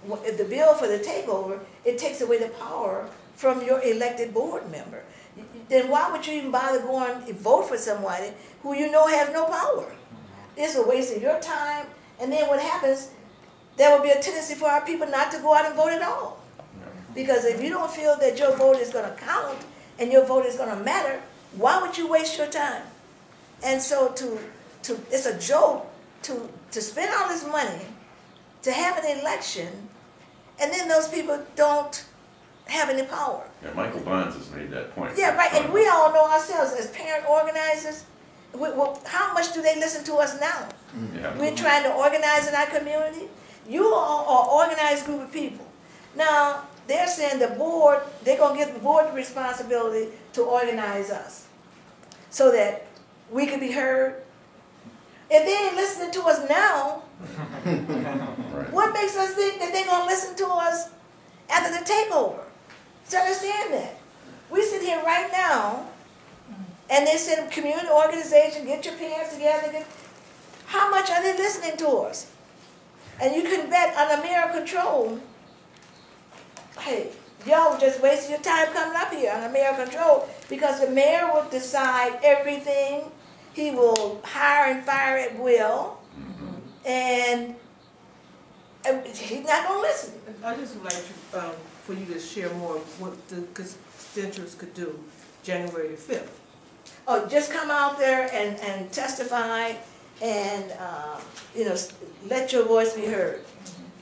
if the bill for the takeover, it takes away the power from your elected board member. Then why would you even bother going and vote for somebody who you know has no power? It's a waste of your time. And then what happens, there will be a tendency for our people not to go out and vote at all. Because if you don't feel that your vote is going to count and your vote is going to matter, why would you waste your time? And so it's a joke to spend all this money to have an election, and then those people don't have any power. Yeah, Michael Bonds has made that point. Yeah, right, and we all know ourselves as parent organizers, how much do they listen to us now? Yeah. We're trying to organize in our community. You all are an organized group of people. Now, they're saying the board, they're going to give the board the responsibility to organize us so that we can be heard. If they ain't listening to us now, Right. what makes us think that they're going to listen to us after the takeover? So understand that. We sit here right now, and they said, community organization, get your parents together. How much are they listening to us? And you can bet on the mayor control. Hey, y'all just wasting your time coming up here on the mayor control, because the mayor will decide everything. He will hire and fire at will, and he's not going to listen. I just would like to, for you to share more what the constituents could do January the 5th. Oh, just come out there and testify and, let your voice be heard.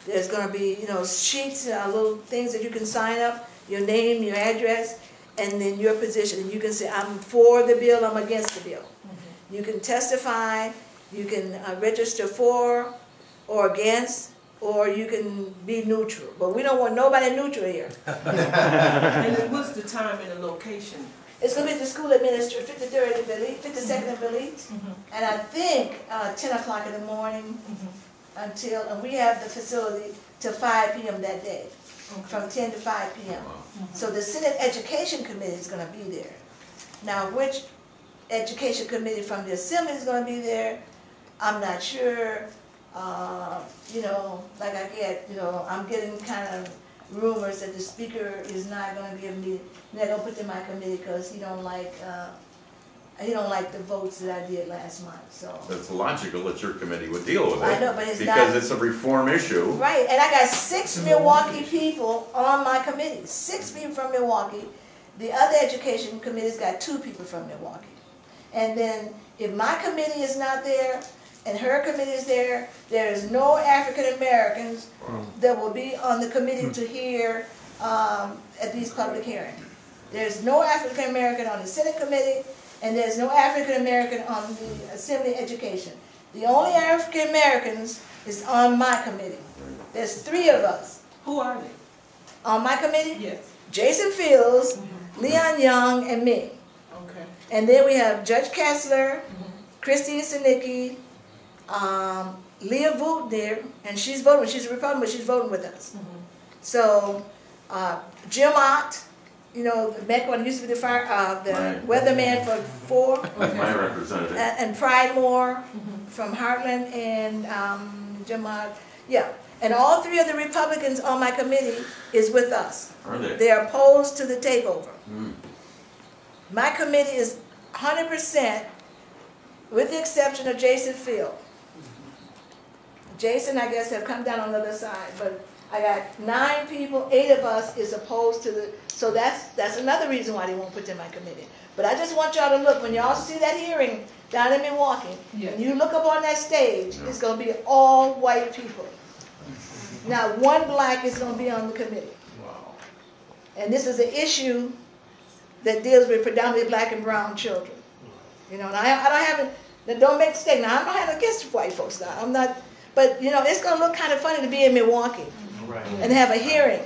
There's going to be, sheets, little things that you can sign up, your name, your address, and then your position. And you can say, I'm for the bill, I'm against the bill. You can testify, you can register for or against, or you can be neutral. But we don't want nobody neutral here. And then what's the time and the location? It's going to be at the school administration, 53rd and Belize, 52nd and Belize. And I think 10 o'clock in the morning until, and we have the facility till 5 p.m. that day, from 10 to 5 p.m. So the Senate Education Committee is going to be there. Now, which Education Committee from the Assembly is going to be there, I'm not sure. Like I get, I'm getting kind of rumors that the speaker is not going to give me, they're going to put in my committee because he don't like the votes that I did last month. So It's logical that your committee would deal with it. I know, but it's because not, it's a reform issue. right, and I got 6 Milwaukee people on my committee, 6 people from Milwaukee. The other education committee's got 2 people from Milwaukee. And then if my committee is not there and her committee is there, there is no African Americans that will be on the committee to hear at these public hearings. There's no African American on the Senate committee, and there's no African American on the Assembly Education. The only African Americans is on my committee. There's 3 of us. Who are they? On my committee? Yes. Jason Fields, Leon Young, and me. Okay. And then we have Judge Kessler, Christine Sinicki, Leah Voot there, and she's voting. She's a Republican, but she's voting with us. So Jim Ott, Metcalf used to be the weatherman for 4. My representative. And Pride Moore from Heartland, and Jim Ott. Yeah, and all 3 of the Republicans on my committee is with us. Are they? They're opposed to the takeover. My committee is 100%, with the exception of Jason Field. Jason, I guess, have come down on the other side, but I got 9 people, 8 of us is opposed to the, so that's another reason why they won't put in my committee. But I just want y'all to look, when y'all see that hearing down in Milwaukee, when you look up on that stage, it's going to be all white people. Now, 1 black is going to be on the committee. Wow. And this is an issue that deals with predominantly black and brown children. And I don't have, don't make a mistake, now I'm not having against white folks now, I'm not, but it's going to look kind of funny to be in Milwaukee and have a hearing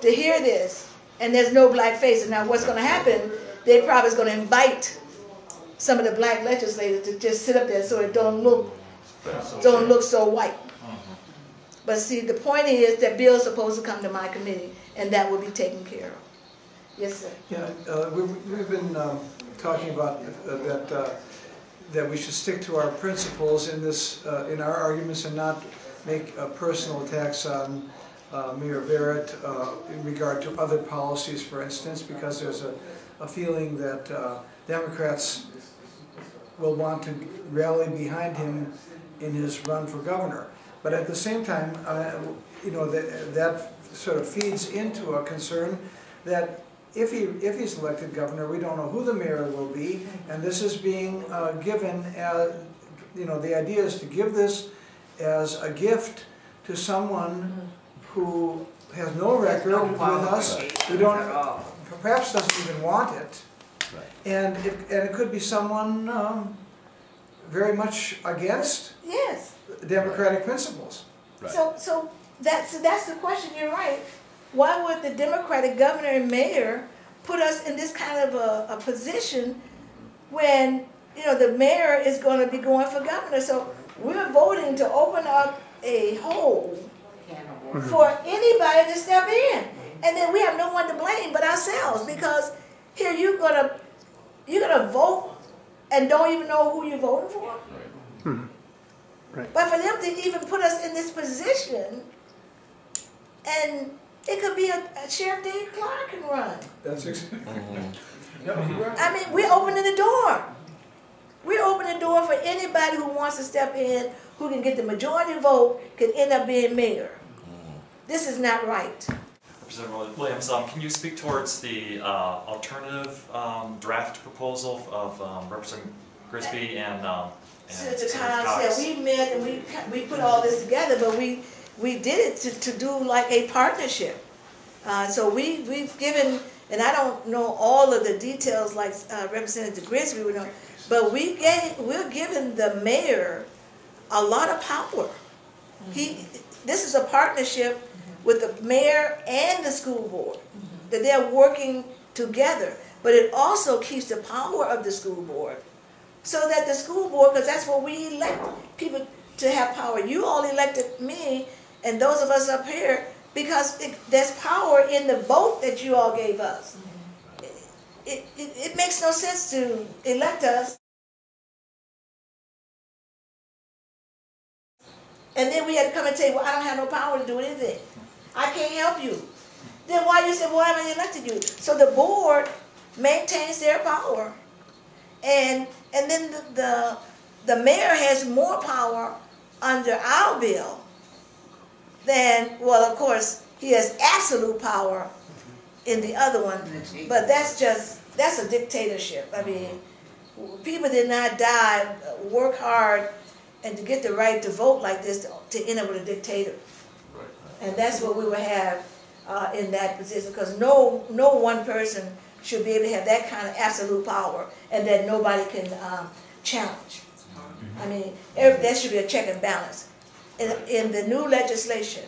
to hear this, and there's no black faces. Now what's going to happen, they probably is going to invite some of the black legislators to just sit up there so it don't look so white. But see, the point is that bill's supposed to come to my committee, and that will be taken care of. Yes, sir. Yeah, we've been talking about that we should stick to our principles in this in our arguments and not make personal attacks on Mayor Barrett in regard to other policies, for instance, because there's a feeling that Democrats will want to rally behind him in his run for governor. But at the same time, you know, that sort of feeds into a concern that if he's elected governor, we don't know who the mayor will be, and this is being given as, you know, the idea is to give this as a gift to someone who has no record with us, who perhaps doesn't even want it, and it could be someone very much against Yes. democratic principles. Right. So that's the question. You're right. Why would the Democratic governor and mayor put us in this kind of a position when, you know, the mayor is going to be going for governor? So we're voting to open up a hole for anybody to step in, and then we have no one to blame but ourselves, because here you're gonna vote and don't even know who you're voting for. Right. But for them to even put us in this position, and it could be a Sheriff Dave Clark can run. That's exactly. I mean, we're opening the door. We're opening the door for anybody who wants to step in, who can get the majority vote, can end up being mayor. This is not right. Representative Williams, can you speak towards the alternative draft proposal of Representative Grisby and Senator Senator Cox, yeah, Cox? we met and we put all this together, but we did it to do like a partnership. So we've given, and I don't know all of the details like Representative Grisby would know, but we're giving the mayor a lot of power. This is a partnership with the mayor and the school board, that they're working together. But it also keeps the power of the school board, so that the school board, because that's what we elect people to have power. You all elected me and those of us up here because there's power in the vote that you all gave us. It makes no sense to elect us and then we had to come and tell you, well, I don't have no power to do anything. I can't help you. Then why you say, well, I haven't elected you? So the board maintains their power. And then the mayor has more power under our bill than, well, of course, he has absolute power in the other one. But that's a dictatorship. I mean, people did not die, work hard, and to get the right to vote like this to end up with a dictator. And that's what we would have in that position, because no one person should be able to have that kind of absolute power and that nobody can challenge. I mean, that should be a check and balance. In the new legislation,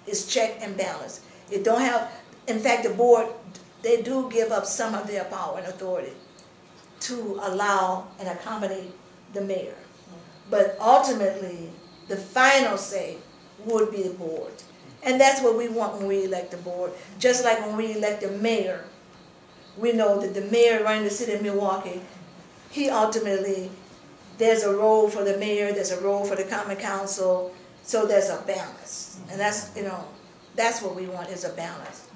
it's check and balance. You don't have, in fact, the board, they do give up some of their power and authority to allow and accommodate the mayor. But ultimately, the final say would be the board. And that's what we want when we elect the board. Just like when we elect the mayor, we know that the mayor running the city of Milwaukee, he ultimately, there's a role for the mayor, there's a role for the common council, so there's a balance. And that's, you know, that's what we want, is a balance.